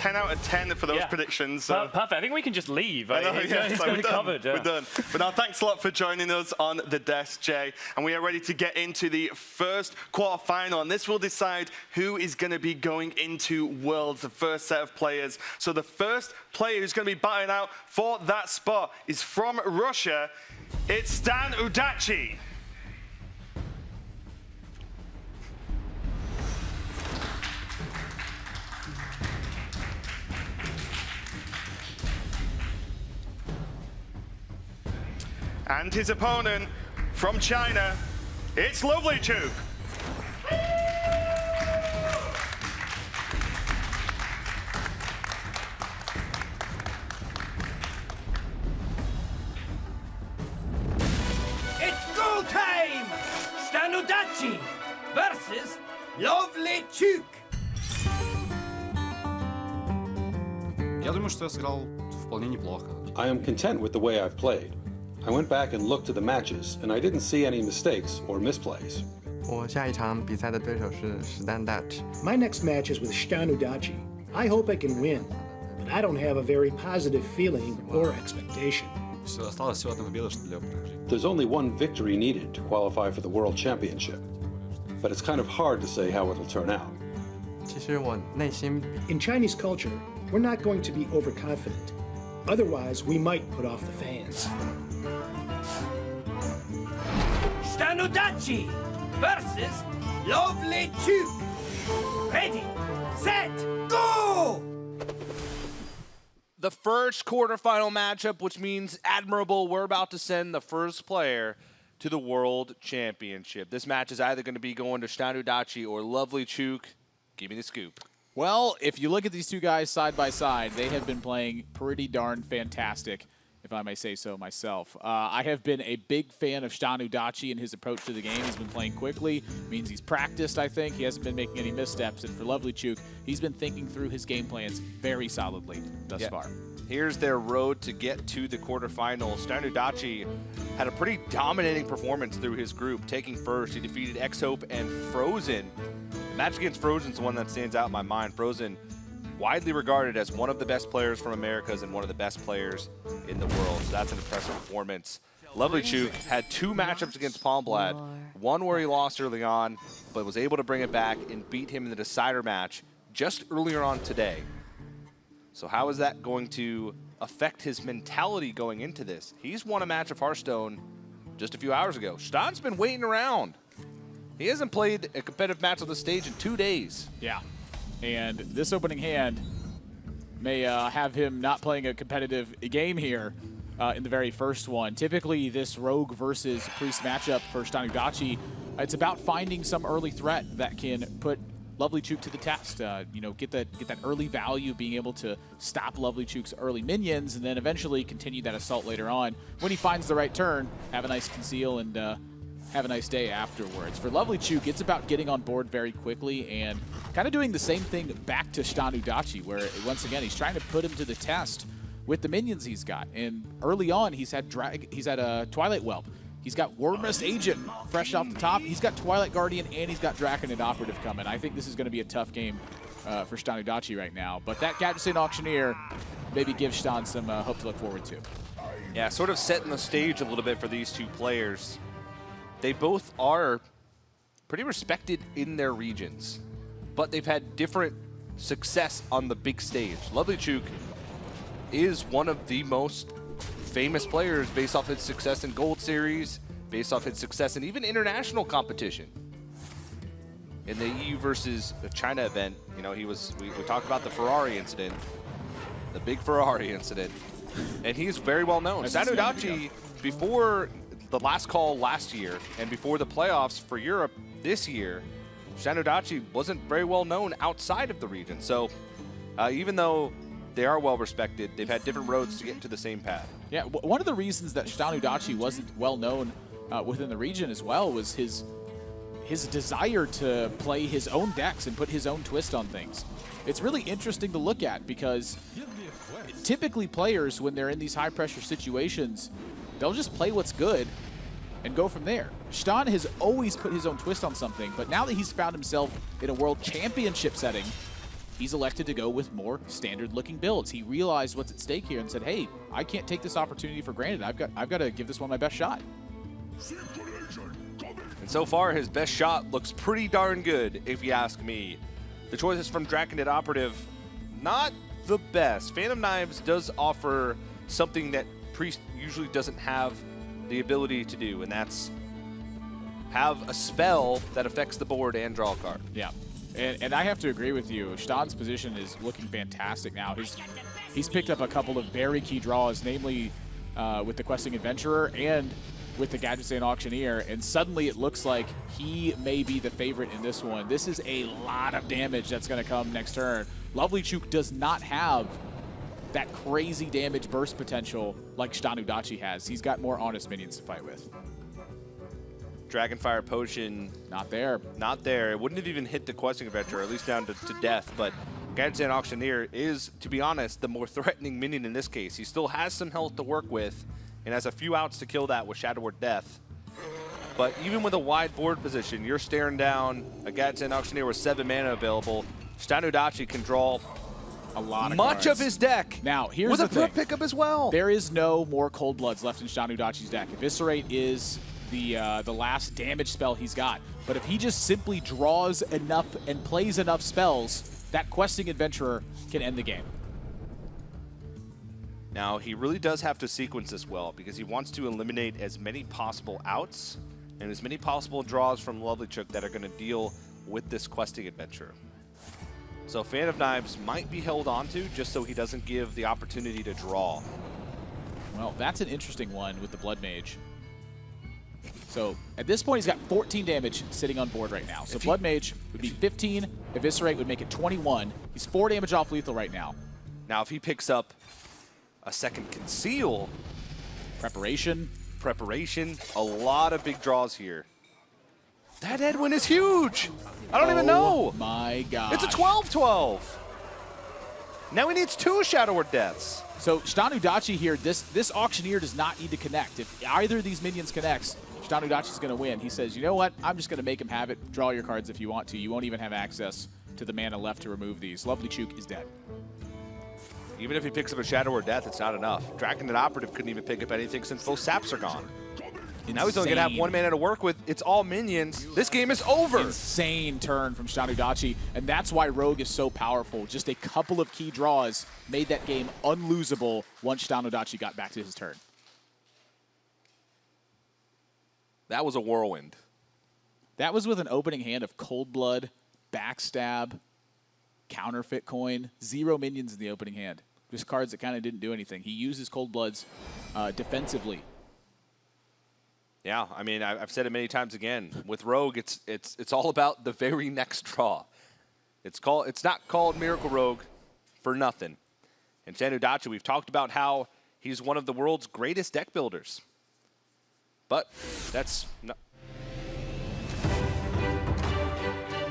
10 out of 10 for those predictions. So. Perfect. I think we can just leave. I know, It's so we're done. covered. We're done. But now, thanks a lot for joining us on the desk, Jay. And we are ready to get into the first quarterfinal. And this will decide who is going to be going into Worlds, the first set of players. So the first player who's going to be battling out for that spot is from Russia. It's ShtanUdachi. And his opponent from China, it's LovelyChook. It's go time! ShtanUdachi versus LovelyChook. Я думаю, что я сыграл вполне неплохо. I am content with the way I've played. I went back and looked at the matches, and I didn't see any mistakes or misplays. 我下一场比赛的对手是ShtanUdachi。 My next match is with ShtanUdachi. I hope I can win, but I don't have a very positive feeling or expectation. Осталось всего одна победа, что для прохождения. There's only one victory needed to qualify for the World Championship, but it's kind of hard to say how it'll turn out. 其实我内心 In Chinese culture, we're not going to be overconfident. Otherwise, we might put off the fans. ShtanUdachi versus LovelyChook. Ready, set, go! The first quarterfinal matchup, which means Admirable, we're about to send the first player to the World Championship. This match is either going to be going to ShtanUdachi or LovelyChook. Give me the scoop. Well, if you look at these two guys side by side, they have been playing pretty darn fantastic, if I may say so myself. I have been a big fan of ShtanUdachi and his approach to the game. He's been playing quickly, means he's practiced, I think. He hasn't been making any missteps. And for LovelyChook, he's been thinking through his game plans very solidly thus far. Here's their road to get to the quarterfinals. ShtanUdachi had a pretty dominating performance through his group, taking first. He defeated X-Hope and Frozen. The match against Frozen is the one that stands out in my mind. Frozen, widely regarded as one of the best players from Americas and one of the best players in the world. So that's an impressive performance. LovelyChook had two matchups against Palmblad. One where he lost early on, but was able to bring it back and beat him in the decider match just earlier on today. So how is that going to affect his mentality going into this? He's won a match of Hearthstone just a few hours ago. Shtan's been waiting around. He hasn't played a competitive match on the stage in 2 days. Yeah, and this opening hand may have him not playing a competitive game here in the very first one. Typically, this Rogue versus Priest matchup for ShtanUdachi, it's about finding some early threat that can put LovelyChook to the test. You know, get that early value, being able to stop LovelyChook's early minions, and then eventually continue that assault later on. When he finds the right turn, have a nice conceal and have a nice day afterwards. For LovelyChook, it's about getting on board very quickly and kind of doing the same thing back to ShtanUdachi, where once again he's trying to put him to the test with the minions he's got. And early on, he's had a Twilight Whelp. He's got Wormrest Agent fresh off the top. He's got Twilight Guardian, and he's got Draconid Operative coming. I think this is going to be a tough game for ShtanUdachi right now. But that Gadgetzan Auctioneer maybe gives Shtan some hope to look forward to. Yeah, sort of setting the stage a little bit for these two players. They both are pretty respected in their regions, but they've had different success on the big stage. LovelyChook is one of the most famous players based off his success in Gold Series, based off his success in even international competition. In the EU versus China event, you know, we talked about the Ferrari incident, the big Ferrari incident, and he's very well known. ShtanUdachi, before the last call last year and before the playoffs for Europe this year, ShtanUdachi wasn't very well known outside of the region. So even though they are well respected, they've had different roads to get into the same path. Yeah, one of the reasons that ShtanUdachi wasn't well known within the region as well was his desire to play his own decks and put his own twist on things. It's really interesting to look at because typically players, when they're in these high pressure situations, they'll just play what's good and go from there. Shtan has always put his own twist on something, but now that he's found himself in a world championship setting, he's elected to go with more standard-looking builds. He realized what's at stake here and said, hey, I can't take this opportunity for granted. I've got to give this one my best shot. And so far, his best shot looks pretty darn good, if you ask me. The choices from Draconid Operative, not the best. Phantom Knives does offer something that Priest usually doesn't have the ability to do, and that's have a spell that affects the board and draw a card. Yeah, and I have to agree with you. Shtan's position is looking fantastic now. He's picked up a couple of very key draws, namely with the Questing Adventurer and with the Gadgetzan Auctioneer, and suddenly it looks like he may be the favorite in this one. This is a lot of damage that's going to come next turn. LovelyChook does not have that crazy damage burst potential like ShtanUdachi has. He's got more honest minions to fight with. Dragonfire Potion. Not there. Not there. It wouldn't have even hit the Questing Adventurer, at least down to death, but Gadgetzan Auctioneer is, to be honest, the more threatening minion in this case. He still has some health to work with, and has a few outs to kill that with Shadow Word Death. But even with a wide board position, you're staring down a Gadgetzan Auctioneer with 7 mana available. ShtanUdachi can draw a lot of much cards. Of his deck. Now, here's with the a thing. flip pickup as well. There is no more Cold Bloods left in ShtanUdachi's deck. Eviscerate is the last damage spell he's got. But if he just simply draws enough and plays enough spells, that Questing Adventurer can end the game. Now, he really does have to sequence this well because he wants to eliminate as many possible outs and as many possible draws from LovelyChook that are going to deal with this Questing Adventure. So Fan of Knives might be held onto just so he doesn't give the opportunity to draw. Well, that's an interesting one with the Blood Mage. So at this point, he's got 14 damage sitting on board right now. So Blood Mage would be 15, Eviscerate would make it 21. He's 4 damage off lethal right now. Now, if he picks up a second Conceal, Preparation, a lot of big draws here. That Edwin is huge. I don't even know. Oh my God. It's a 12-12. Now he needs 2 Shadow Word Deaths. So ShtanUdachi here, this Auctioneer does not need to connect. If either of these minions connects, ShtanUdachi's going to win. He says, you know what? I'm just going to make him have it. Draw your cards if you want to. You won't even have access to the mana left to remove these. LovelyChook is dead. Even if he picks up a Shadow Word Death, it's not enough. Draconid Operative couldn't even pick up anything since both saps are gone. Now he's only going to have 1 mana to work with. It's all minions. This game is over. Insane turn from ShtanUdachi, and that's why Rogue is so powerful. Just a couple of key draws made that game unlosable once ShtanUdachi got back to his turn. That was a whirlwind. That was with an opening hand of Cold Blood, Backstab, Counterfeit Coin, 0 minions in the opening hand. Just cards that kind of didn't do anything. He uses Cold Bloods defensively. Yeah, I mean, I've said it many times again. With Rogue, it's all about the very next draw. It's not called Miracle Rogue for nothing. And ShtanUdachi, we've talked about how he's one of the world's greatest deck builders. But that's not...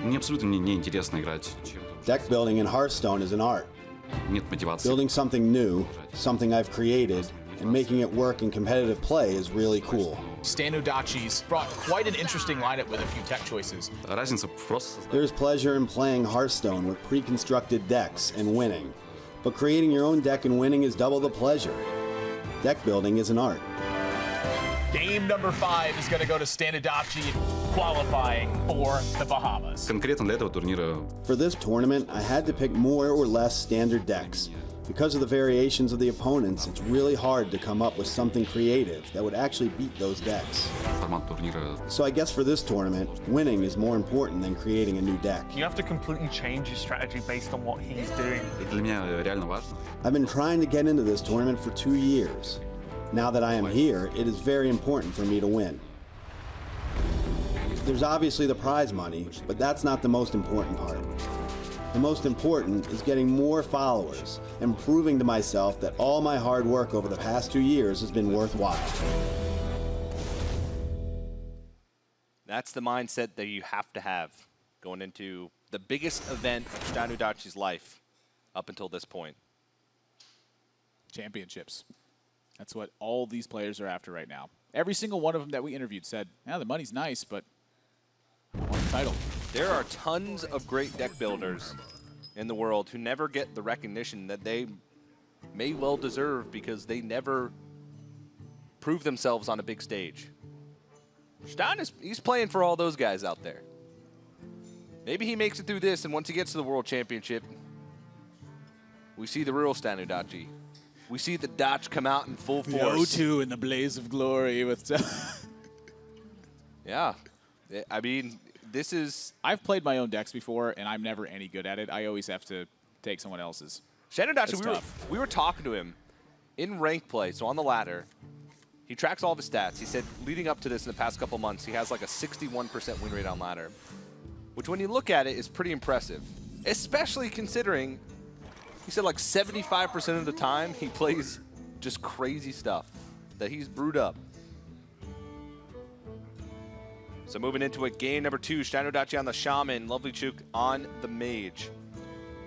Мне абсолютно не интересно играть чем-то. Deck building in Hearthstone is an art. Нет мотивации. Building something new, something I've created, and making it work in competitive play is really cool. ShtanUdachi's brought quite an interesting lineup with a few tech choices. Разница просто. There's pleasure in playing Hearthstone with pre-constructed decks and winning. But creating your own deck and winning is double the pleasure. Deck building is an art. Game number 5 is going to go to ShtanUdachi, qualifying for the Bahamas. Конкретно для этого турнира. For this tournament, I had to pick more or less standard decks. Because of the variations of the opponents, it's really hard to come up with something creative that would actually beat those decks. Формат турнира. So I guess for this tournament, winning is more important than creating a new deck. You have to completely change your strategy based on what he's doing. Для меня реально важно. I've been trying to get into this tournament for 2 years. Now that I am here, it is very important for me to win. There's obviously the prize money, but that's not the most important part. The most important is getting more followers and proving to myself that all my hard work over the past 2 years has been worthwhile. That's the mindset that you have to have going into the biggest event of ShtanUdachi's life up until this point. Championships. That's what all these players are after right now. Every single one of them that we interviewed said, yeah, the money's nice, but I want the title. There are tons of great deck builders in the world who never get the recognition that they may well deserve because they never prove themselves on a big stage. Shtan he's playing for all those guys out there. Maybe he makes it through this, and once he gets to the World Championship, we see the real ShtanUdachi. We see the Dach come out in full force. Ro8 in the blaze of glory with. Yeah, I mean, this is. I've played my own decks before, and I'm never any good at it. I always have to take someone else's. ShtanUdachi, we were talking to him in rank play, so on the ladder. He tracks all of his stats. He said leading up to this in the past couple months, he has like a 61% win rate on ladder, which when you look at it is pretty impressive, especially considering he said like 75% of the time he plays just crazy stuff that he's brewed up. So moving into it, game number 2, ShtanUdachi on the Shaman, LovelyChook on the Mage.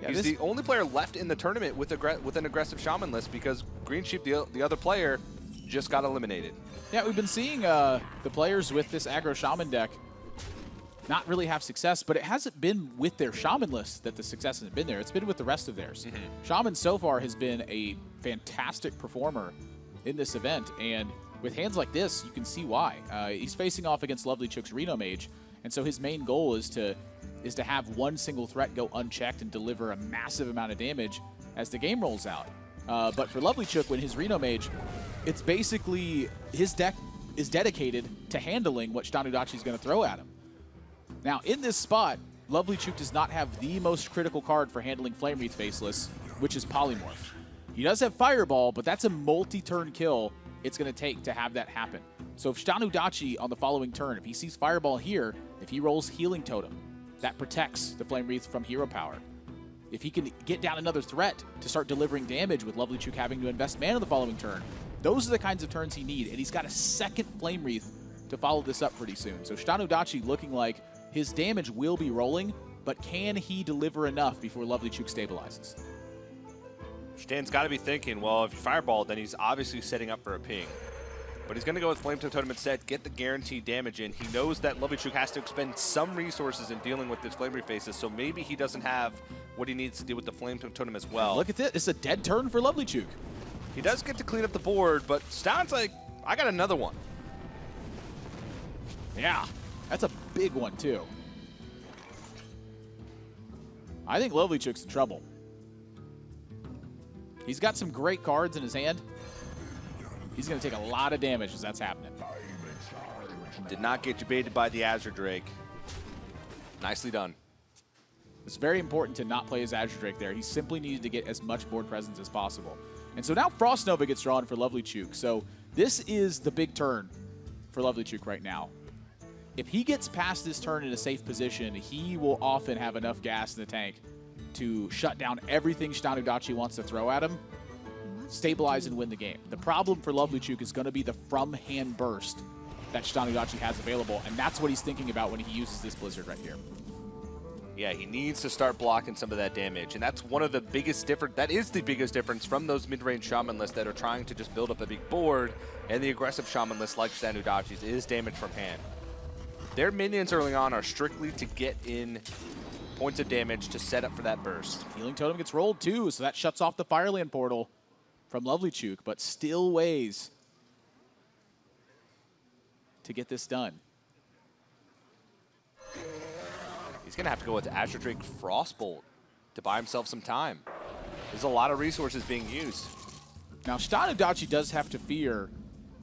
Yeah, he's the only player left in the tournament with an aggressive Shaman list because Green Sheep, the other player, just got eliminated. Yeah, we've been seeing the players with this aggro Shaman deck not really have success, but it hasn't been with their Shaman list that the success hasn't been there. It's been with the rest of theirs. Shaman so far has been a fantastic performer in this event, and with hands like this, you can see why. He's facing off against LovelyChook's Reno Mage, and so his main goal is to have one single threat go unchecked and deliver a massive amount of damage as the game rolls out. But for LovelyChook, when his Reno Mage, it's basically his deck is dedicated to handling what ShtanUdachi is going to throw at him. Now, in this spot, LovelyChook does not have the most critical card for handling Flame Wreath Faceless, which is Polymorph. He does have Fireball, but that's a multi-turn kill it's going to take to have that happen. So if ShtanUdachi on the following turn, if he sees Fireball here, if he rolls Healing Totem, that protects the Flame Wreath from hero power. If he can get down another threat to start delivering damage with LovelyChook having to invest mana the following turn, those are the kinds of turns he needs, and he's got a second Flame Wreath to follow this up pretty soon. So ShtanUdachi looking like his damage will be rolling, but can he deliver enough before LovelyChook stabilizes? Shtan's got to be thinking, well, if you Fireball, then he's obviously setting up for a ping. But he's going to go with Flame Totem instead, get the guaranteed damage in. He knows that LovelyChook has to expend some resources in dealing with this Flame Wreath Faces, so maybe he doesn't have what he needs to deal with the Flame Totem as well. Look at this. It's a dead turn for LovelyChook. He does get to clean up the board, but Shtan's like, I got another one. Yeah, that's a big one, too. I think LovelyChook's in trouble. He's got some great cards in his hand. He's going to take a lot of damage as that's happening. Did not get debated by the Azure Drake. Nicely done. It's very important to not play his Azure Drake there. He simply needed to get as much board presence as possible. And so now Frost Nova gets drawn for LovelyChook. So this is the big turn for LovelyChook right now. If he gets past this turn in a safe position, he will often have enough gas in the tank to shut down everything ShtanUdachi wants to throw at him, stabilize and win the game. The problem for LovelyChook is going to be the from-hand burst that ShtanUdachi has available, and that's what he's thinking about when he uses this Blizzard right here. Yeah, he needs to start blocking some of that damage, and that's one of the biggest difference. That is the biggest difference from those mid-range Shaman lists that are trying to just build up a big board, and the aggressive Shaman list like ShtanUdachi's is damage from hand. Their minions early on are strictly to get in points of damage to set up for that burst. Healing Totem gets rolled too, so that shuts off the Fireland portal from LovelyChook, but still ways to get this done. He's going to have to go with Azure Drake Frostbolt to buy himself some time. There's a lot of resources being used. Now, ShtanUdachi does have to fear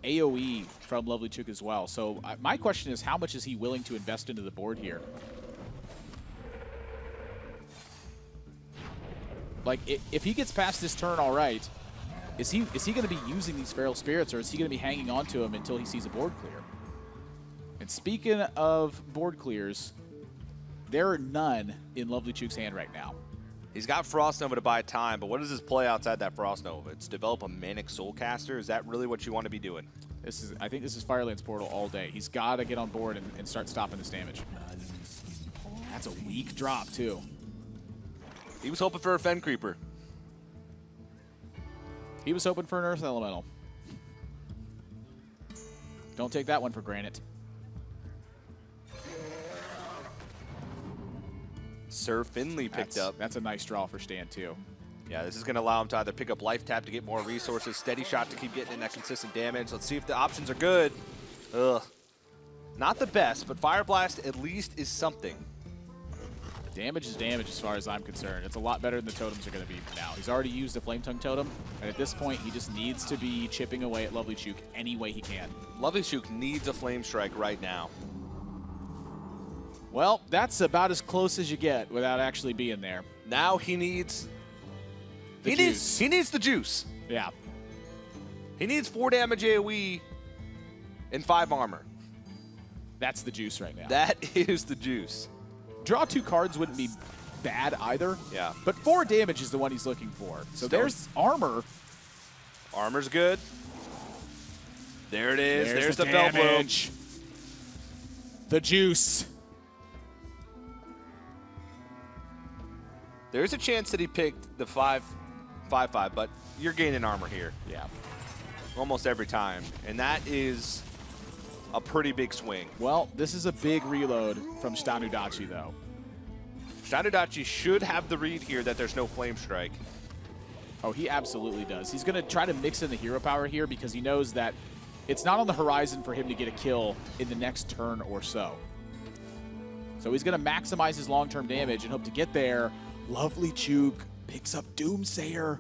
AoE from LovelyChook as well. So my question is, how much is he willing to invest into the board here? Like, if he gets past this turn all right, is he going to be using these Feral Spirits, or is he going to be hanging on to them until he sees a board clear? And speaking of board clears, there are none in LovelyChook's hand right now. He's got Frost Nova to buy time, but what is his play outside that Frost Nova? It's develop a Manic Soulcaster. Is that really what you want to be doing? I think this is Fireland's Portal all day. He's got to get on board and start stopping this damage. That's a weak drop, too. He was hoping for a Fen Creeper. He was hoping for an Earth Elemental. Don't take that one for granted. Sir Finley picked up. That's a nice draw for Stan, too. Yeah, this is going to allow him to either pick up Life Tap to get more resources, Steady Shot to keep getting in that consistent damage. Let's see if the options are good. Ugh. Not the best, but Fire Blast at least is something. Damage is damage as far as I'm concerned. It's a lot better than the totems are going to be now. He's already used a Flame Tongue totem, and at this point, he just needs to be chipping away at LovelyChook any way he can. LovelyChook needs a Flame Strike right now. Well, that's about as close as you get without actually being there. Now he needs the juice. He needs the juice. Yeah. He needs 4 damage AoE and 5 armor. That's the juice right now. That is the juice. Draw 2 cards wouldn't be bad either. Yeah. But 4 damage is the one he's looking for. So there's armor. Armor's good. There it is. There's the damage. The juice. There's a chance that he picked the 5/5/5, but you're gaining armor here. Yeah. Almost every time. And that is a pretty big swing. Well, this is a big reload from ShtanUdachi, though. ShtanUdachi should have the read here that there's no Flame Strike. Oh, he absolutely does. He's going to try to mix in the hero power here because he knows that it's not on the horizon for him to get a kill in the next turn or so. So he's going to maximize his long-term damage and hope to get there. LovelyChook picks up Doomsayer.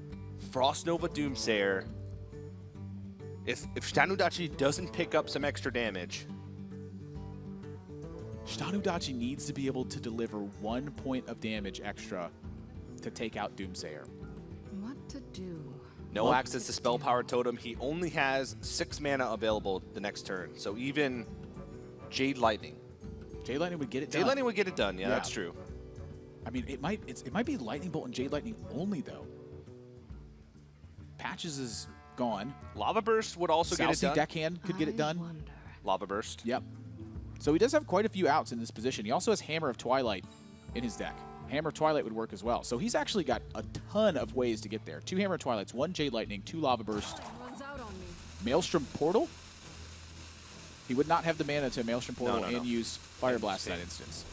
Frost Nova Doomsayer. If ShtanUdachi doesn't pick up some extra damage, ShtanUdachi needs to be able to deliver 1 point of damage extra to take out Doomsayer. What to do? no access to Spell Power Totem. He only has 6 mana available the next turn. So even Jade Lightning. Jade Lightning would get it done. Jade Lightning would get it done. Yeah, that's true. I mean, it might be Lightning Bolt and Jade Lightning only though. Patches is gone. Lava Burst would also get it done. Deckhand could get it done. Lava Burst. Yep. So he does have quite a few outs in this position. He also has Hammer of Twilight in his deck. Hammer of Twilight would work as well. So he's actually got a ton of ways to get there. 2 Hammer of Twilights, 1 Jade Lightning, 2 Lava Burst. Maelstrom Portal? He would not have the mana to Maelstrom Portal and use Fire Blast in that instance.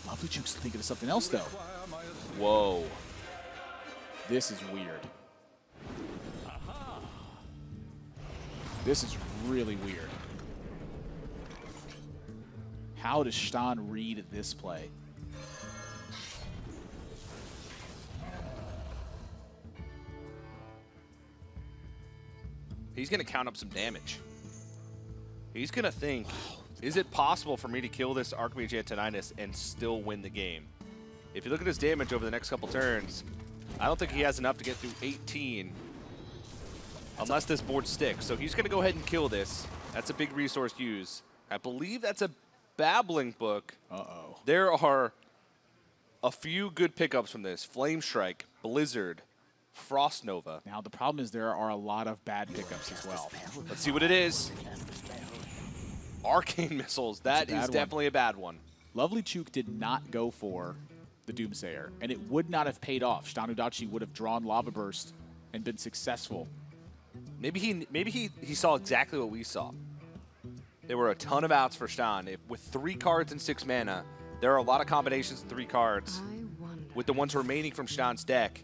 LovelyChook's thinking of something else, though. Whoa. This is weird. This is really weird. How does Shtan read this play? He's going to count up some damage. He's going to think, is it possible for me to kill this Archmage Antoninus and still win the game? If you look at his damage over the next couple turns, I don't think he has enough to get through 18 unless this board sticks. So he's going to go ahead and kill this. That's a big resource use. I believe that's a Babbling Book. Uh-oh. There are a few good pickups from this. Flame Strike, Blizzard, Frost Nova. Now, the problem is there are a lot of bad pickups as well. Let's see what it is. Arcane Missiles. That is definitely a bad one. LovelyChook did not go for the Doomsayer, and it would not have paid off. ShtanUdachi would have drawn Lava Burst and been successful. Maybe he saw exactly what we saw. There were a ton of outs for Shtan. With 3 cards and 6 mana, there are a lot of combinations of 3 cards with the ones remaining from Shtan's deck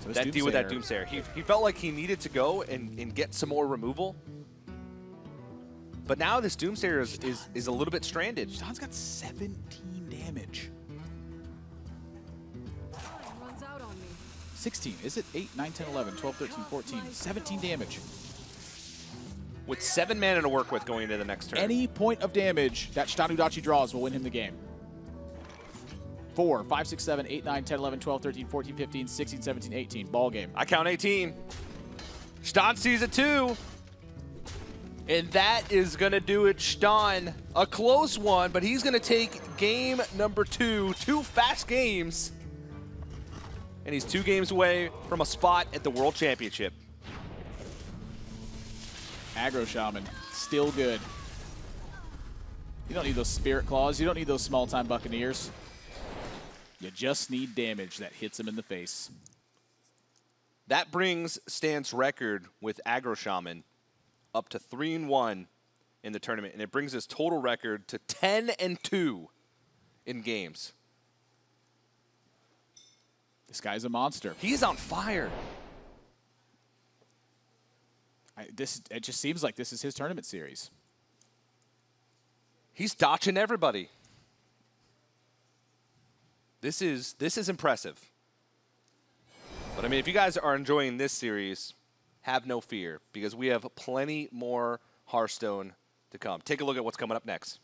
so that deal with that Doomsayer. He felt like he needed to go and get some more removal. But now this Doomsayer is a little bit stranded. Shtan's got 17 damage. 16. Is it 8, 9, 10, 11, 12, 13, 14, 17 damage. With 7 mana to work with going into the next turn. Any point of damage that ShtanUdachi draws will win him the game. 4, 5, 6, 7, 8, 9, 10, 11, 12, 13, 14, 15, 16, 17, 18. Ball game. I count 18. Shtan sees it too. And that is going to do it, Shtan. A close one, but he's going to take game number 2. 2 fast games. And he's 2 games away from a spot at the World Championship. Aggro Shaman, still good. You don't need those Spirit Claws. You don't need those small-time Buccaneers. You just need damage that hits him in the face. That brings Stan's record with Aggro Shaman up to 3-1 in the tournament, and it brings his total record to 10-2. in games. This guy's a monster. He's on fire. It just seems like this is his tournament series. He's dodging everybody. This is impressive. But I mean, if you guys are enjoying this series, have no fear, because we have plenty more Hearthstone to come. Take a look at what's coming up next.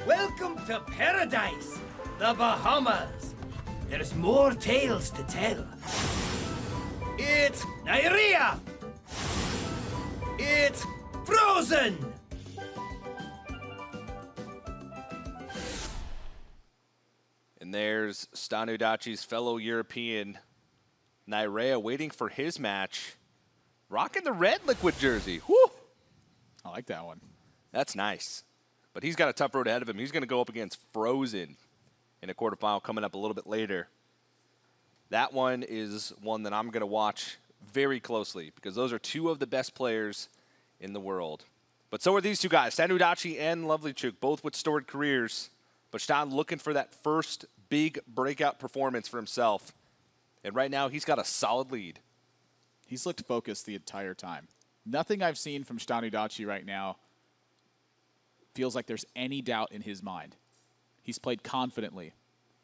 Welcome to paradise, the Bahamas. There's more tales to tell. It's Nyria. It's Frozen. And there's ShtanUdachi's fellow European, Nyria, waiting for his match. Rocking the red liquid jersey. Woo! I like that one. That's nice. But he's got a tough road ahead of him. He's going to go up against Frozen in a quarterfinal coming up a little bit later. That one is one that I'm going to watch very closely, because those are two of the best players in the world. But so are these two guys, ShtanUdachi and LovelyChook, both with storied careers. But Shtan looking for that first big breakout performance for himself. And right now, he's got a solid lead. He's looked focused the entire time. Nothing I've seen from ShtanUdachi right now feels like there's any doubt in his mind. He's played confidently.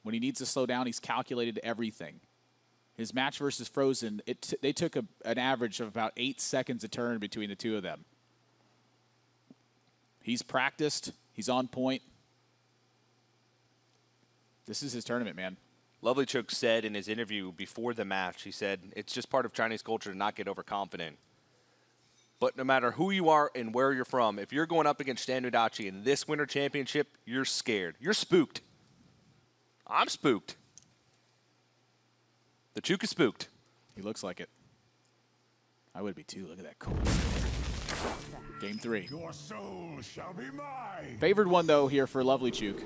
When he needs to slow down, he's calculated everything. His match versus Frozen, they took an average of about 8 seconds a turn between the two of them. He's practiced. He's on point. This is his tournament, man. LovelyChook said in his interview before the match, he said, it's just part of Chinese culture to not get overconfident. But no matter who you are and where you're from, if you're going up against ShtanUdachi in this Winter Championship, you're scared. You're spooked. I'm spooked. The Chook is spooked. He looks like it. I would be too. Look at that cold. Game 3. Your soul shall be mine. Favored one, though, here for LovelyChook.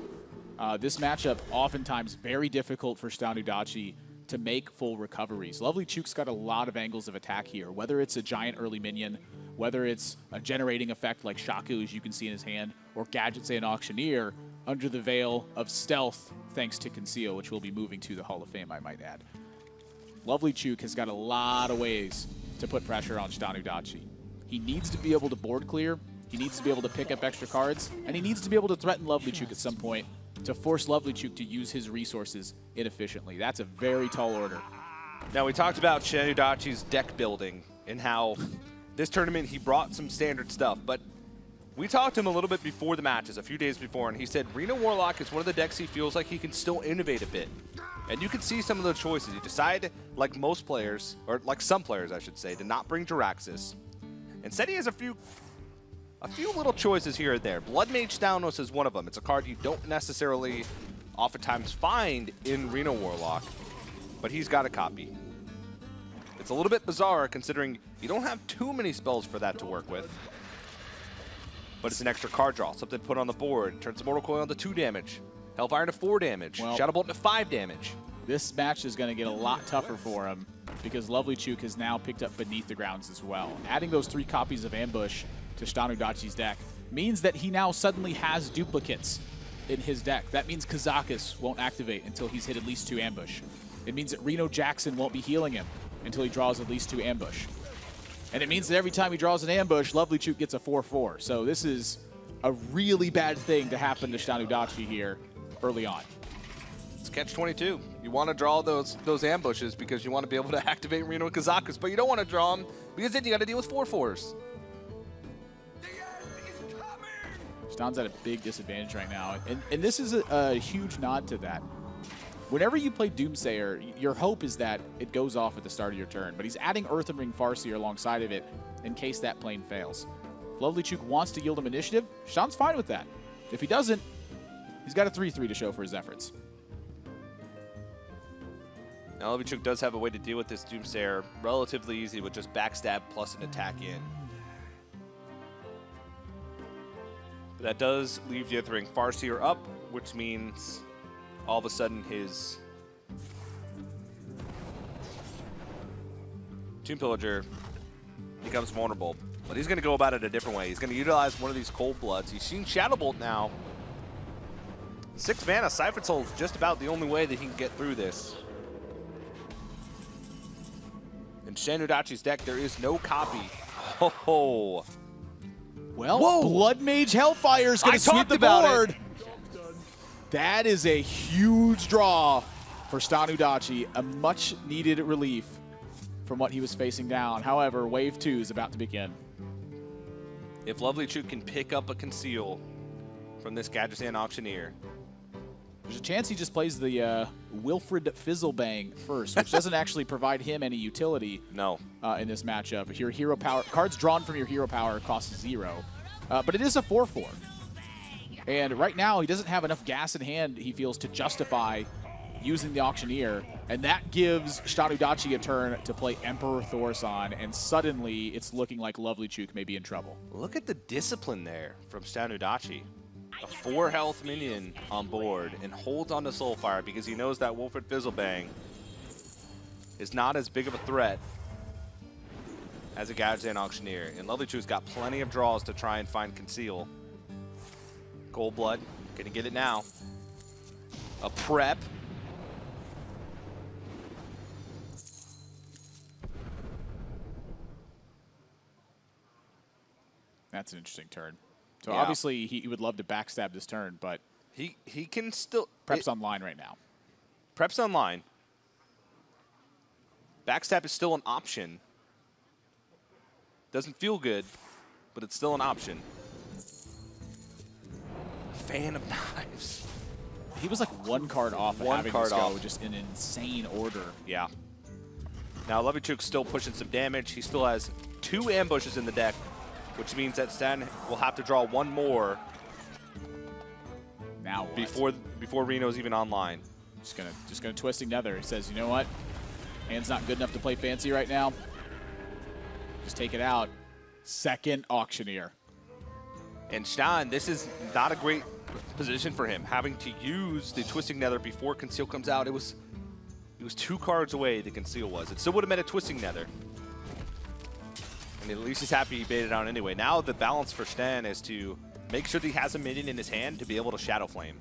This matchup oftentimes very difficult for ShtanUdachi to make full recoveries. LovelyChook's got a lot of angles of attack here, whether it's a giant early minion, whether it's a generating effect like Shaku, as you can see in his hand, or Gadgets and Auctioneer under the veil of stealth, thanks to Conceal, which will be moving to the Hall of Fame, I might add. LovelyChook has got a lot of ways to put pressure on ShtanUdachi. He needs to be able to board clear, he needs to be able to pick up extra cards, and he needs to be able to threaten LovelyChook at some point to force LovelyChook to use his resources inefficiently. That's a very tall order. Now, we talked about ShtanUdachi's deck building and how this tournament he brought some standard stuff, but we talked to him a little bit before the matches, a few days before, and he said Reno Warlock is one of the decks he feels like he can still innovate a bit. And you can see some of the choices. He decided, like most players, or like some players, I should say, to not bring Jiraxis. Instead, he has a few little choices here and there. Blood Mage Thanos is one of them. It's a card you don't necessarily oftentimes find in Reno Warlock, but he's got a copy. It's a little bit bizarre considering you don't have too many spells for that to work with. But it's an extra card draw, something to put on the board. Turns Immortal Coil into 2 damage. Hellfire into 4 damage. Well, Shadow Bolt into 5 damage. This match is going to get a lot tougher for him because LovelyChook has now picked up Beneath the Grounds as well. Adding those 3 copies of Ambush to ShtanUdachi's deck means that he now suddenly has duplicates in his deck. That means Kazakus won't activate until he's hit at least 2 Ambush. It means that Reno Jackson won't be healing him until he draws at least 2 Ambush. And it means that every time he draws an Ambush, LovelyChook gets a 4/4. So this is a really bad thing to happen to ShtanUdachi here early on. It's catch-22. You want to draw those ambushes because you want to be able to activate Reno and Kazakus, but you don't want to draw them because then you got to deal with 4/4s. Shtan's at a big disadvantage right now, and this is a huge nod to that. Whenever you play Doomsayer, your hope is that it goes off at the start of your turn, but he's adding Earthen Ring Farseer alongside of it in case that plane fails. If LovelyChook wants to yield him initiative, Shtan's fine with that. If he doesn't, he's got a 3/3 to show for his efforts. Now, LovelyChook does have a way to deal with this Doomsayer relatively easy with just backstab plus an attack in. But that does leave the Earthen Ring Farseer up, which means all of a sudden his Tomb Pillager becomes vulnerable. But he's going to go about it a different way. He's going to utilize one of these Cold Bloods. He's seen Shadow Bolt now. 6 mana, Siphon Soul is just about the only way that he can get through this. In ShtanUdachi's deck, there is no copy. Oh. Well, Whoa. Blood Mage Hellfire is going to sweep the board. That is a huge draw for ShtanUdachi, a much-needed relief from what he was facing down. However, Wave 2 is about to begin. If LovelyChook can pick up a Conceal from this Gadgetzan Auctioneer. There's a chance he just plays the Wilfred Fizzlebang first, which doesn't actually provide him any utility in this matchup. If your hero power cards drawn from your hero power cost 0, but it is a 4/4. And right now, he doesn't have enough gas in hand, he feels, to justify using the Auctioneer, and that gives ShtanUdachi a turn to play Emperor Thorson, and suddenly it's looking like LovelyChook may be in trouble. Look at the discipline there from ShtanUdachi. A 4 health minion on board and holds on to Soulfire because he knows that Wilfred Fizzlebang is not as big of a threat as a Gadgetzan Auctioneer. And LovelyChook's got plenty of draws to try and find Conceal. Gold Blood, gonna get it now. A prep. That's an interesting turn. So obviously he would love to backstab this turn, but he can still... Prep's online right now. Prep's online. Backstab is still an option. Doesn't feel good, but it's still an option. Fan of Knives. He was like 1 card off of having this go just in insane order. Yeah. Now LovelyChook's still pushing some damage. He still has 2 ambushes in the deck, which means that Stan will have to draw 1 more now before Reno's even online. Just gonna Twisting Nether. He says, you know what? Hand's not good enough to play fancy right now. Just take it out. Second Auctioneer. And Shtan, this is not a great position for him, having to use the Twisting Nether before Conceal comes out. It was 2 cards away, the Conceal was. It still would have meant a Twisting Nether. I mean, at least he's happy he baited out anyway. Now the balance for Shtan is to make sure that he has a minion in his hand to be able to Shadow Flame.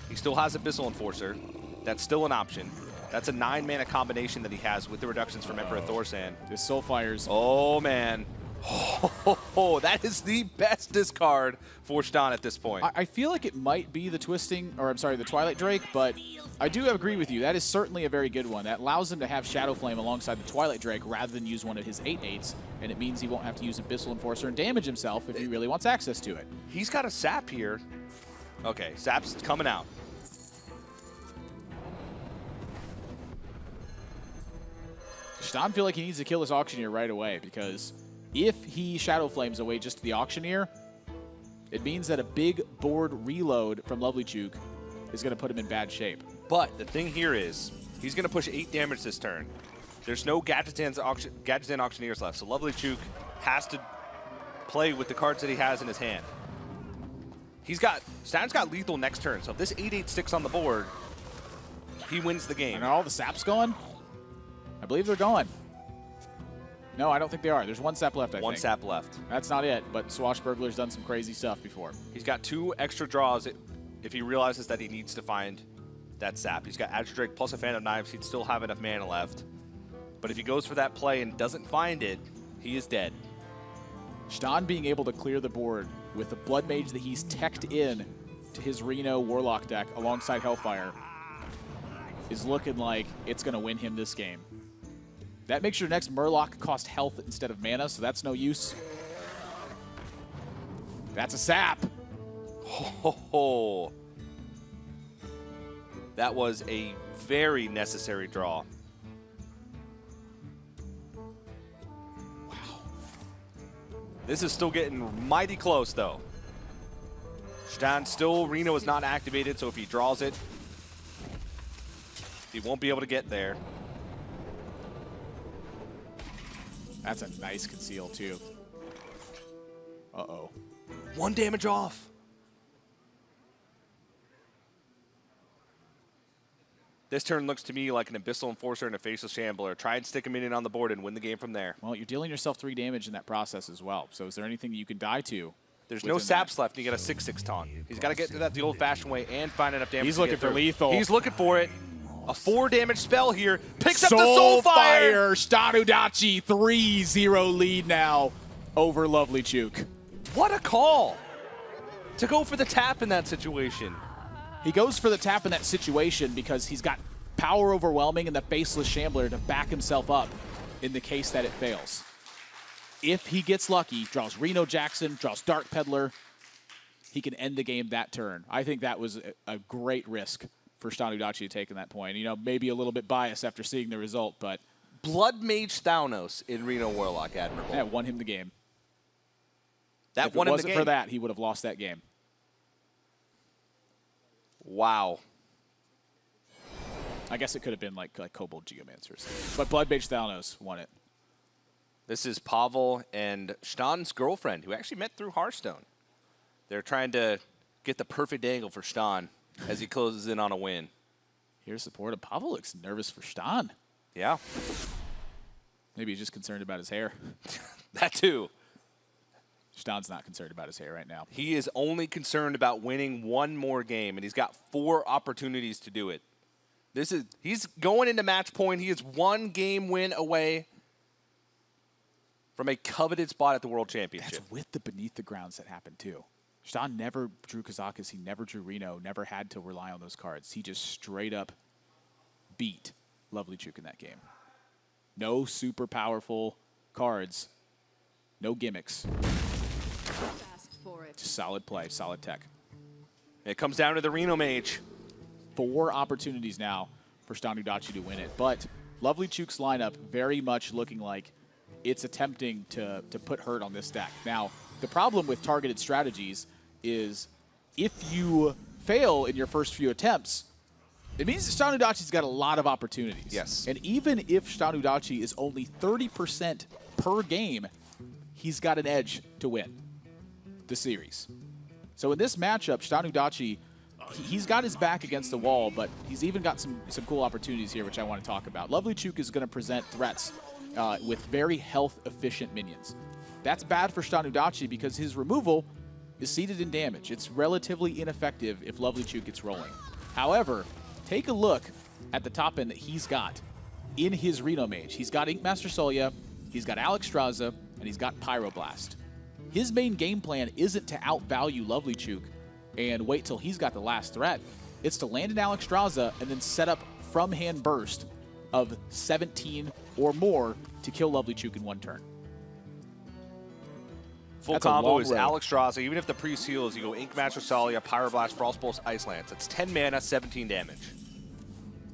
He still has Abyssal Enforcer. That's still an option. That's a 9 mana combination that he has with the reductions from Emperor Thorson. The Soulfires. Oh, man. Oh, that is the best discard for Shtan at this point. I feel like it might be the the Twilight Drake, but I do agree with you. That is certainly a very good one. That allows him to have Shadow Flame alongside the Twilight Drake rather than use one of his 8/8s, and it means he won't have to use Abyssal Enforcer and damage himself if he really wants access to it. He's got a Sap here. Okay, Sap's coming out. Shtan feel like he needs to kill this Auctioneer right away, because if he Shadow Flames away just the Auctioneer, it means that a big board reload from LovelyChook is going to put him in bad shape. But the thing here is, he's going to push 8 damage this turn. There's no Gadgetzan Auctioneers left, so LovelyChook has to play with the cards that he has in his hand. Shtan's got lethal next turn, so if this 8/8 on the board, he wins the game. And are all the Saps gone? I believe they're gone. No, I don't think they are. There's 1 Sap left, I think. 1 Sap left. That's not it, but Swashbuckler's done some crazy stuff before. He's got 2 extra draws if he realizes that he needs to find that Sap. He's got Azure Drake plus a Fan of Knives. He'd still have enough mana left. But if he goes for that play and doesn't find it, he is dead. Shtan being able to clear the board with the Blood Mage that he's teched in to his Reno Warlock deck alongside Hellfire is looking like it's going to win him this game. That makes your next Murloc cost health instead of mana, so that's no use. That's a Sap. Oh, that was a very necessary draw. Wow. This is still getting mighty close, though. Shtan still, Reno is not activated, so if he draws it, he won't be able to get there. That's a nice Conceal, too. Uh-oh. 1 damage off. This turn looks to me like an Abyssal Enforcer and a Faceless Shambler. Try and stick a minion on the board and win the game from there. Well, you're dealing yourself 3 damage in that process as well. So is there anything you can die to? There's no saps left, and you get a 6/6 taunt. He's got to get through that the old-fashioned way and find enough damage. He's looking for lethal. He's looking for it. A 4-damage spell here. Picks up the Soulfire. ShtanUdachi 3-0 lead now over LovelyChook. What a call to go for the tap in that situation. He goes for the tap in that situation because he's got power overwhelming and the Faceless Shambler to back himself up in the case that it fails. If he gets lucky, draws Reno Jackson, draws Dark Peddler, he can end the game that turn. I think that was a great risk for ShtanUdachi taking that point. You know, maybe a little bit biased after seeing the result, but Blood Mage Thanos in Reno Warlock, admirable. That won him the game. That won him the game. If it wasn't for that, he would have lost that game. Wow. I guess it could have been like Kobold Geomancers. But Blood Mage Thanos won it. This is Pavel and Shtan's girlfriend, who actually met through Hearthstone. They're trying to get the perfect angle for Shtan as he closes in on a win. Here's support. Pavel looks nervous for Shtan. Yeah. Maybe he's just concerned about his hair. That too. Shtan's not concerned about his hair right now. He is only concerned about winning one more game, and he's got 4 opportunities to do it. He's going into match point. He is 1 game win away from a coveted spot at the World Championship. That's with the Beneath the Grounds that happened too. Shtan never drew Kazakus. He never drew Reno. Never had to rely on those cards. He just straight up beat LovelyChook in that game. No super powerful cards. No gimmicks. Just solid play, solid tech. It comes down to the Reno Mage. 4 opportunities now for ShtanUdachi to win it. But LovelyChook's lineup very much looking like it's attempting to put hurt on this deck. Now, the problem with targeted strategies is if you fail in your first few attempts, it means that ShtanUdachi's got a lot of opportunities. Yes. And even if ShtanUdachi is only 30% per game, he's got an edge to win the series. So in this matchup, ShtanUdachi, he's got his back against the wall, but he's even got some cool opportunities here, which I want to talk about. LovelyChook is going to present threats with very health-efficient minions. That's bad for ShtanUdachi because his removal is seated in damage. It's relatively ineffective if LovelyChook gets rolling. However, take a look at the top end that he's got in his Reno Mage. He's got Inkmaster Solya, he's got Alexstrasza, and he's got Pyroblast. His main game plan isn't to outvalue LovelyChook and wait till he's got the last threat. It's to land an Alexstrasza and then set up from-hand burst of 17 or more to kill LovelyChook in 1 turn. Full combo is Alexstrasza. Even if the priest heals, you go Inkmaster Solya, Pyroblast, Frostpulse, Ice Lance. That's 10 mana, 17 damage.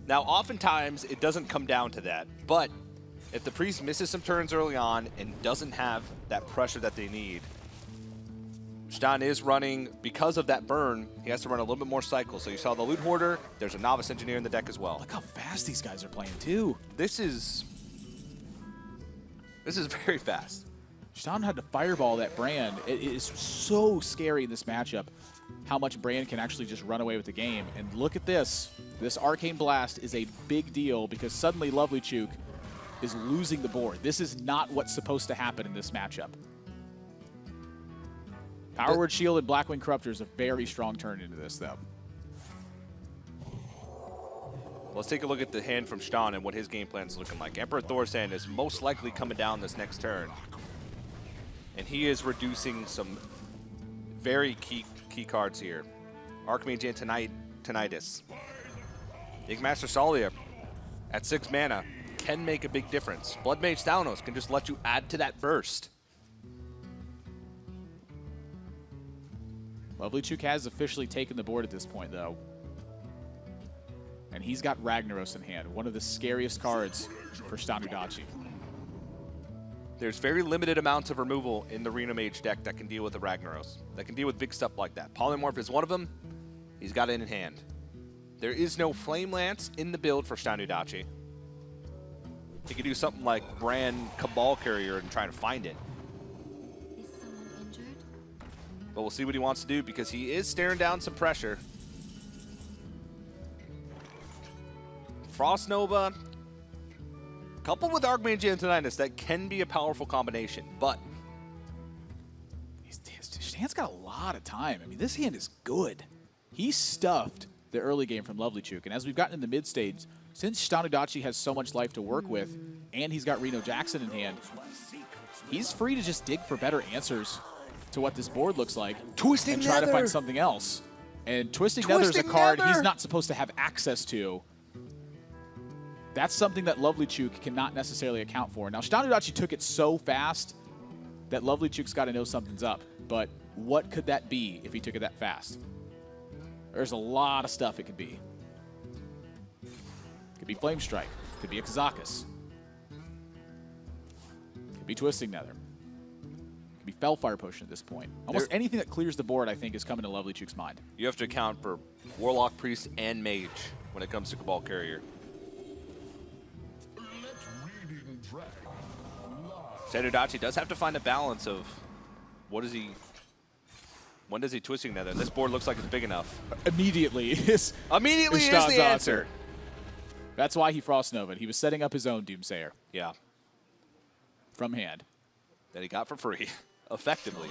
Now, oftentimes, it doesn't come down to that, but if the priest misses some turns early on and doesn't have that pressure that they need, Shtan is running, because of that burn, he has to run a little bit more cycles. So you saw the Loot Hoarder, there's a Novice Engineer in the deck as well. Look how fast these guys are playing, too. This is very fast. Shtan had to fireball that Brand. It is so scary in this matchup how much Brand can actually just run away with the game. And look at this. This Arcane Blast is a big deal because suddenly LovelyChook is losing the board. This is not what's supposed to happen in this matchup. Power Word Shield and Blackwing Corruptor is a very strong turn into this, though. Let's take a look at the hand from Shtan and what his game plan is looking like. Emperor Thorsan is most likely coming down this next turn. And he is reducing some very key cards here. Archmage Antonitis. Inkmaster Solya at 6 mana can make a big difference. Blood Mage Thanos can just let you add to that burst. LovelyChook has officially taken the board at this point, though. And he's got Ragnaros in hand, one of the scariest cards for ShtanUdachi. There's very limited amounts of removal in the Reno Mage deck that can deal with the Ragnaros, that can deal with big stuff like that. Polymorph is one of them. He's got it in hand. There is no Flame Lance in the build for ShtanUdachi. He could do something like Brand Cabal Carrier and try to find it. Is someone injured? But we'll see what he wants to do because he is staring down some pressure. Frost Nova, coupled with Archmage Antonitis, that can be a powerful combination, but His Shtan's got a lot of time. I mean, this hand is good. He stuffed the early game from LovelyChook, and as we've gotten in the mid stage, since ShtanUdachi has so much life to work with, and he's got Reno Jackson in hand, he's free to just dig for better answers to what this board looks like and try to find something else. And Twisting Nether is a card he's not supposed to have access to. That's something that LovelyChook cannot necessarily account for. Now, ShtanUdachi took it so fast that LovelyChook's got to know something's up. But what could that be if he took it that fast? There's a lot of stuff it could be. Could be Flame Strike. Could be a Kazakus. Could be Twisting Nether. Could be Fellfire Potion at this point. Almost anything that clears the board, I think, is coming to LovelyChook's mind. You have to account for Warlock, Priest, and Mage when it comes to Cabal Carrier. ShtanUdachi does have to find a balance of when does he Twisting Nether? This board looks like it's big enough. Immediately is the answer. That's why he Frost Nova'd. He was setting up his own Doomsayer. Yeah. From hand. That he got for free, effectively.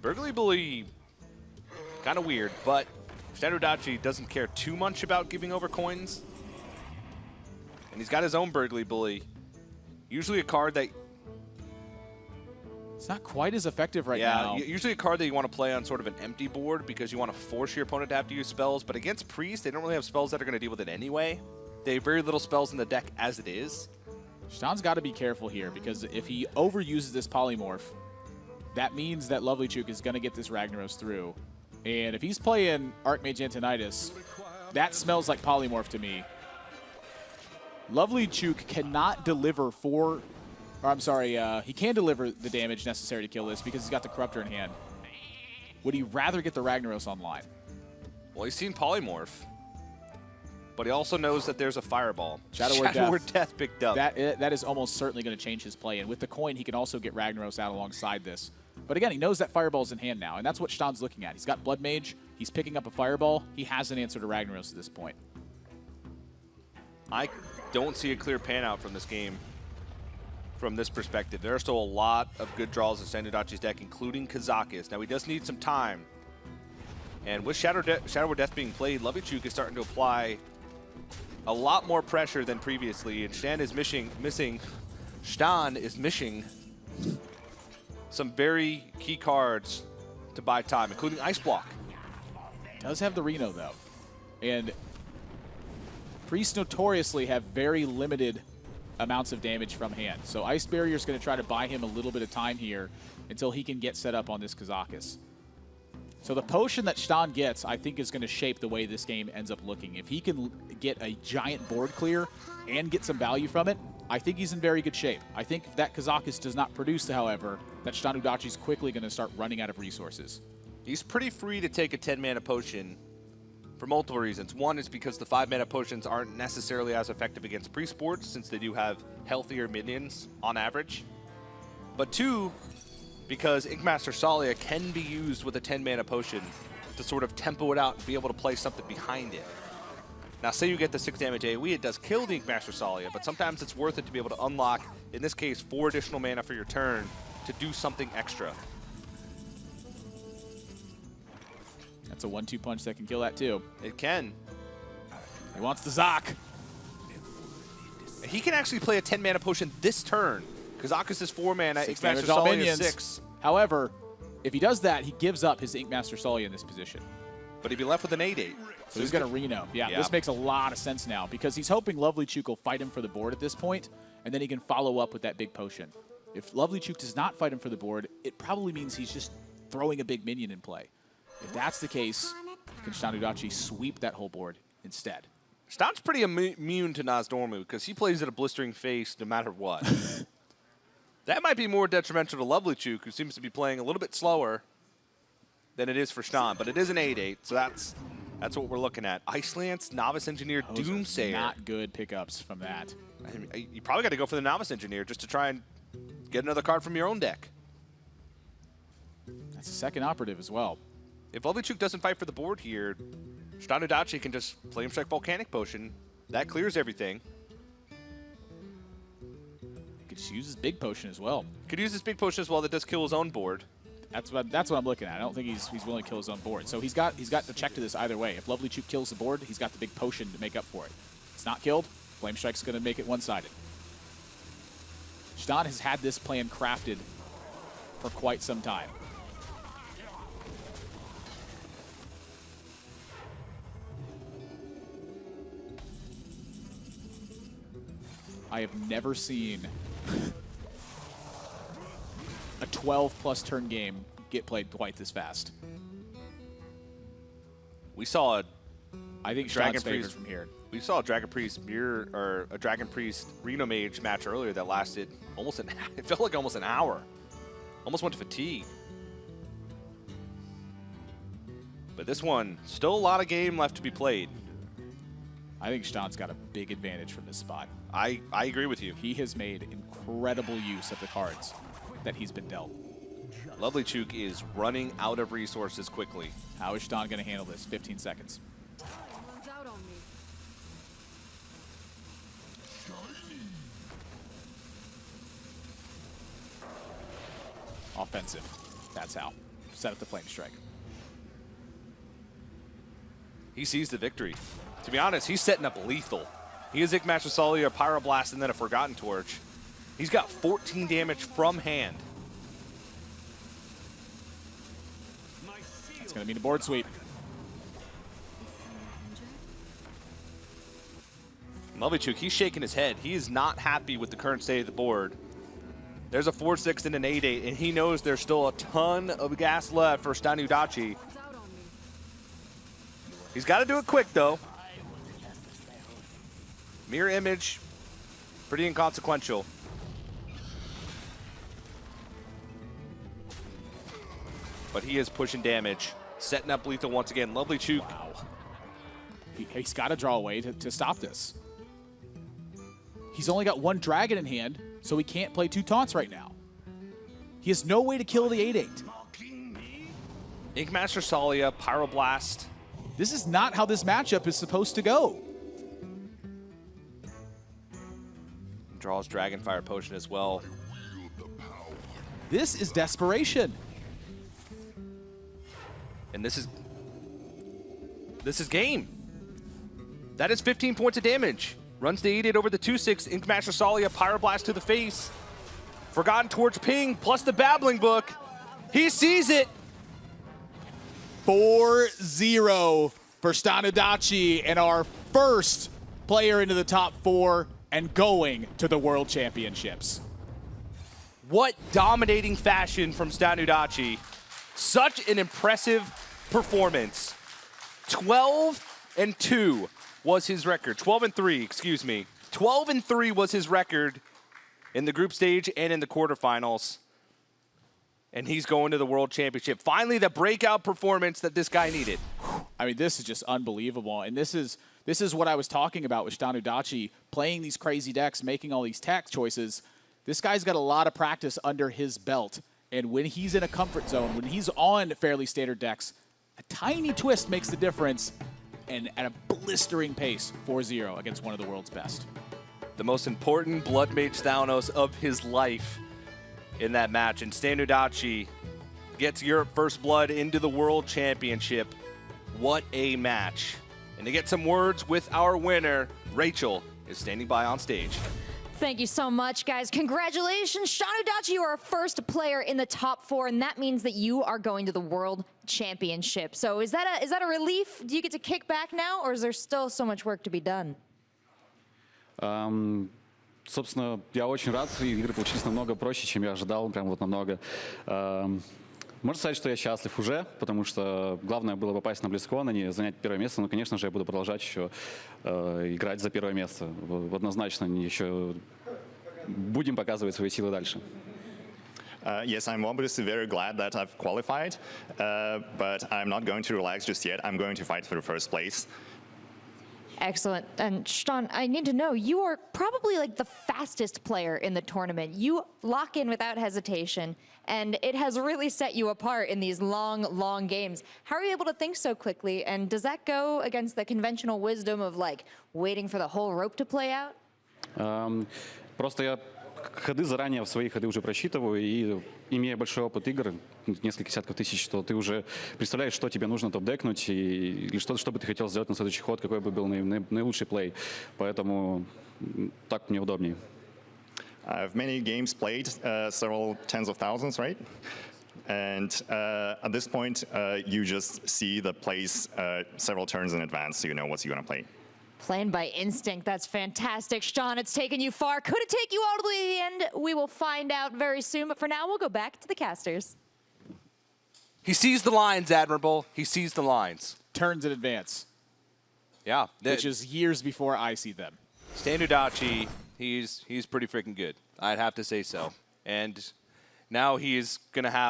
Burglary Bully, kind of weird, but ShtanUdachi doesn't care too much about giving over coins. And he's got his own Burglary Bully. Usually a card that... It's not quite as effective right now. Yeah, usually a card that you want to play on sort of an empty board because you want to force your opponent to have to use spells. But against Priest, they don't really have spells that are going to deal with it anyway. They have very little spells in the deck as it is. Shtan's got to be careful here because if he overuses this Polymorph, that means that LovelyChook is going to get this Ragnaros through. And if he's playing Archmage Antonidas, that smells like Polymorph to me. LovelyChook cannot deliver he can deliver the damage necessary to kill this because he's got the Corruptor in hand. Would he rather get the Ragnaros online? Well, he's seen Polymorph, but he also knows that there's a Fireball. Shadow Word Death picked up. That is almost certainly going to change his play, and with the coin, he can also get Ragnaros out alongside this. But again, he knows that Fireball's in hand now, and that's what Shtan's looking at. He's got Blood Mage, he's picking up a Fireball, he has an answer to Ragnaros at this point. I don't see a clear pan out from this game from this perspective. There are still a lot of good draws in ShtanUdachi's deck, including Kazakus. Now, he does need some time. And with Shadow Word Death being played, LovelyChook is starting to apply a lot more pressure than previously, and Shtan is missing some very key cards to buy time, including Ice Block. Does have the Reno, though. And Priests notoriously have very limited amounts of damage from hand. So Ice Barrier is going to try to buy him a little bit of time here until he can get set up on this Kazakus. So the potion that Shtan gets, I think, is going to shape the way this game ends up looking. If he can get a giant board clear and get some value from it, I think he's in very good shape. I think if that Kazakus does not produce, however, that ShtanUdachi is quickly going to start running out of resources. He's pretty free to take a 10-mana potion for multiple reasons. One is because the 5-mana potions aren't necessarily as effective against Priest boards, since they do have healthier minions on average. But two, because Inkmaster Salia can be used with a 10-mana potion to sort of tempo it out and be able to play something behind it. Now, say you get the 6 damage AoE, it does kill the Inkmaster Salia, but sometimes it's worth it to be able to unlock, in this case, 4 additional mana for your turn to do something extra. That's a 1-2 punch that can kill that too. It can. He wants the Zok. He can actually play a 10-mana potion this turn. Kazakus is 4 mana, Inkmaster all Salia minions. is 6. However, if he does that, he gives up his Inkmaster Salia in this position. But he'd be left with an 8/8. So he's got a Reno. Yeah, this makes a lot of sense now because he's hoping LovelyChook will fight him for the board at this point, and then he can follow up with that big potion. If LovelyChook does not fight him for the board, it probably means he's just throwing a big minion in play. If that's the case, can ShtanUdachi sweep that whole board instead? Shtan's pretty immune to Nozdormu because he plays at a blistering face no matter what. That might be more detrimental to LovelyChook, who seems to be playing a little bit slower than it is for Shtan, but it is an 8/8, so that's what we're looking at. Ice Lance, Novice Engineer, Those Doomsayer. Not good pickups from that. I mean, you probably got to go for the Novice Engineer just to try and get another card from your own deck. That's a second operative as well. If LovelyChook doesn't fight for the board here, ShtanUdachi can just Flame Strike Volcanic Potion. That clears everything. He could just use his big potion as well. Could use his big potion as well. That does kill his own board. That's what I'm looking at. I don't think he's willing to kill his own board. So he's got to check to this either way. If LovelyChook kills the board, he's got the big potion to make up for it. It's not killed. Flame Strike's going to make it one-sided. Shtan has had this plan crafted for quite some time. I have never seen a 12-plus turn game get played quite this fast. We saw I think Dragon Shtan's favored Priest from here. We saw a Dragon Priest mirror or a Dragon Priest Reno Mage match earlier that lasted almost it felt like almost an hour. Almost went to fatigue. But this one, still a lot of game left to be played. I think Shtan's got a big advantage from this spot. I agree with you. He has made incredible use of the cards that he's been dealt. LovelyChook is running out of resources quickly. How is Shtan going to handle this? 15 seconds. Offensive. That's how. Set up the Flame Strike. He sees the victory. To be honest, he's setting up lethal. He has Ink-Master Solia, a Pyroblast, and then a Forgotten Torch. He's got 14 damage from hand. It's going to mean a board sweep. LovelyChook, he's shaking his head. He is not happy with the current state of the board. There's a 4-6 and an 8-8, and he knows there's still a ton of gas left for ShtanUdachi. He's got to do it quick, though. Mirror Image, pretty inconsequential. But he is pushing damage, setting up lethal once again. LovelyChook. Wow. He's got to draw away to stop this. He's only got one dragon in hand, so he can't play two taunts right now. He has no way to kill the 8-8. Ink-Master Solia, Pyroblast. This is not how this matchup is supposed to go. Draws Dragonfire Potion as well. This is desperation. And this is game. That is 15 points of damage. Runs the 8-8 over the 2-6. Ink-Master Solia, Pyroblast to the face. Forgotten Torch ping, plus the Babbling Book. He sees it. 4-0 for ShtanUdachi and our first player into the top 4 and going to the World Championships. What dominating fashion from ShtanUdachi. Such an impressive performance. 12-2 was his record. 12-3, excuse me. 12-3 was his record in the group stage and in the quarterfinals. And he's going to the World Championship. Finally, the breakout performance that this guy needed. I mean, this is just unbelievable. And this is what I was talking about with ShtanUdachi, playing these crazy decks, making all these tact choices. This guy's got a lot of practice under his belt. And when he's in a comfort zone, when he's on fairly standard decks, a tiny twist makes the difference. And at a blistering pace, 4-0 against one of the world's best. The most important Blood Mage Thanos of his life in that match. And ShtanUdachi gets Europe First Blood into the World Championship. What a match. And to get some words with our winner, Rachel is standing by on stage. Thank you so much, guys. Congratulations, ShtanUdachi, you are our first player in the top 4, and that means that you are going to the World Championship. So is that a relief? Do you get to kick back now, or is there still so much work to be done? Собственно, я очень рад, и игры получились намного проще, чем я ожидал, прям вот намного. Можно сказать, что я счастлив уже, потому что главное было попасть на BlizzCon, а не занять первое место, но, конечно же, я буду продолжать еще играть за первое место. Однозначно еще будем показывать свои силы дальше. Yes, I'm obviously very glad that I've qualified, but I'm not going to relax just yet. I'm going to fight for the first place. Excellent. And Shtan, I need to know, you are probably like the fastest player in the tournament. You lock in without hesitation, and it has really set you apart in these long, long games. How are you able to think so quickly, and does that go against the conventional wisdom of like waiting for the whole rope to play out? Просто я ходы заранее, свои ходы уже просчитываю, и имея большой опыт игр, несколько десятков тысяч, то ты уже представляешь, что тебе нужно топ-декнуть, или что бы ты хотел сделать на следующий ход, какой бы был наилучший плей. Поэтому так мне удобнее. I've many games played, several tens of thousands, right? And at this point, you just see the plays several turns in advance, so you know what you're going to play. Playing by instinct, that's fantastic. Shtan, it's taken you far. Could it take you all the way to the end? We will find out very soon, but for now, we'll go back to the casters. He sees the lines, Admirable. He sees the lines. Turns in advance. Yeah. Which is years before I see them. ShtanUdachi, he's pretty freaking good. I'd have to say so. And now he's going to have